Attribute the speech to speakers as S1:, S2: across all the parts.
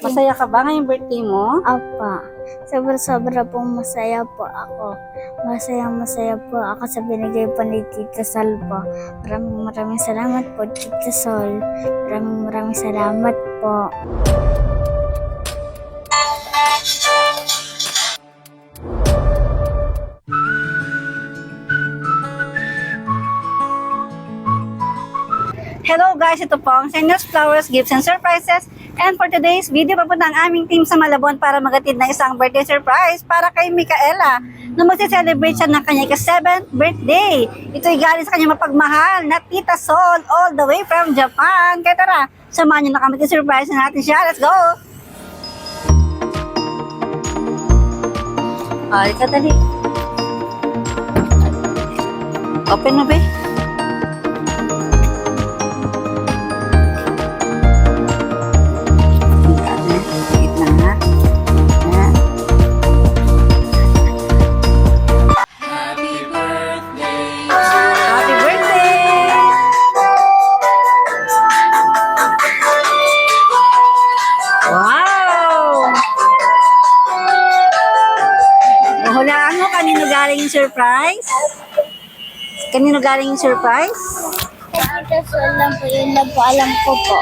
S1: Masaya ka ba ngayong birthday mo?
S2: Apa. Sobra-sobra pong masaya po ako. Masaya po ako sa binigay po ni Tita Sol po. Maraming salamat po, Tita Sol. Maraming salamat po.
S1: Hello guys, ito po ang Senyos Flowers, Gifts and Surprises. And for today's video, papunta ang aming team sa Malabon para magatid ng isang birthday surprise para kay Micaela na magse-celebrate siya ng kanyang 7th birthday. Ito'y galing sa kanyang mapagmahal na Tita Sol all the way from Japan. Kaya tara, samahan niyo na kami surprise natin siya. Let's go! Ay, kadali. Open na ba? Kanino galing yung surprise? Kanino galing yung surprise?
S2: Tita Sol lang po, yun lang po alam ko po.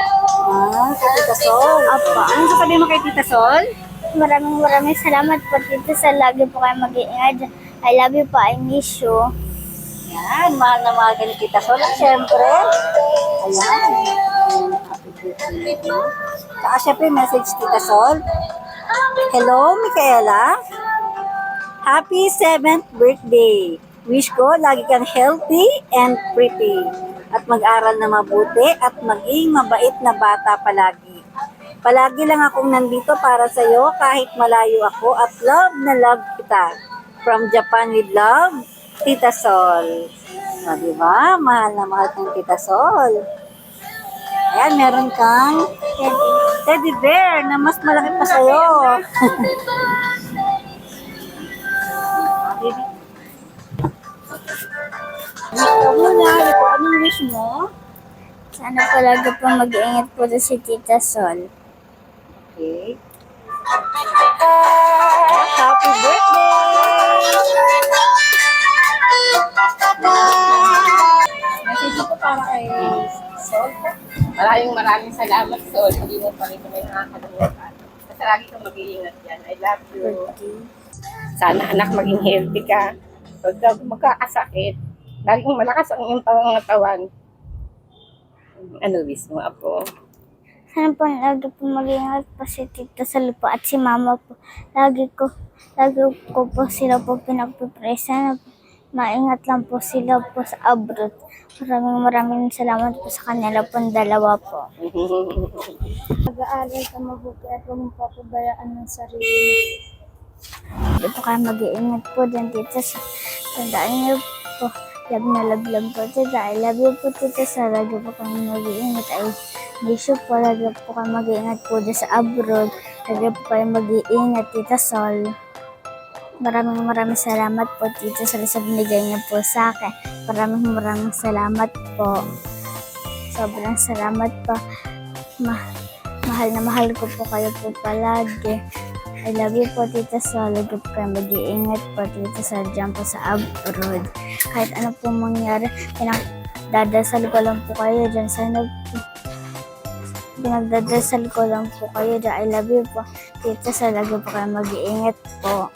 S1: Kay Tita Sol.
S2: Apa.
S1: Anong sasabihin mo kay Tita Sol?
S2: Maraming salamat po, Tita Sol. Lagi po kayo mag-iingat. I love you po, I miss you.
S1: Yan, mahal na mahal ka ni Tita Sol. At syempre, ayan. Happy birthday. Saka syempre, message Tita Sol. Hello, Micaela. Happy 7th birthday! Wish ko lagi kang healthy and pretty. At mag-aral na mabuti at maging mabait na bata palagi. Palagi lang akong nandito para sa iyo kahit malayo ako at love na love kita. From Japan with love, Tita Sol. O, diba? Mahal na mahal kang Tita Sol. Ayan, meron kang teddy bear na mas malaki pa sa'yo. Ikaw muna, anong wish mo?
S2: Sana po lagi po mag-iingat po si Tita Sol.
S1: Okay. Happy birthday! Message ko para kay Sol.
S3: Maraming salamat, Sol. Hindi mo pa rin kami nakakalimutan. Kasi lagi kang mag-iingat yan. I love you. Sana anak maging healthy ka. Huwag ka magkakasakit. Laging malakas ang iyong pangangatawan. Ano wish mo, Apo?
S2: Sana po lagi po mag-iingat po si Tita Sol po at si Mama po. Lagi ko po sila po pinagpipray. Sana po maingat lang po sila po sa abroad. Maraming salamat po sa kanila po dalawa po. Mag-aaral ka mabuti at huwag mong papabayaan ng sarili. Hindi po kayo mag-iingat po din, Tita Sol. Tandaan niyo po, love na love po, Tita. I love you po, Tita Sol. Lagi po kami mag-iingat. I miss you po. Lagi po kayo mag-iingat po dyan sa abroad. Lagi po kayo mag-iingat, Tita Sol. Maraming salamat po, Tita Sol, sa binigay niyo po sa akin. Maraming salamat po. Sobrang salamat po. Mahal na mahal ko po kayo po palagi. I love you po, Tita Sol. Lagi po kayo mag-iingat po, Tita Sol, dyan po sa abroad. Kahit ano po mangyari, pinagdadasal ko lang po kayo dyan. Sana po, pinagdadasal ko lang po kayo dyan. I love you po, Tita Sol. Lagi po kayo mag-iingat po.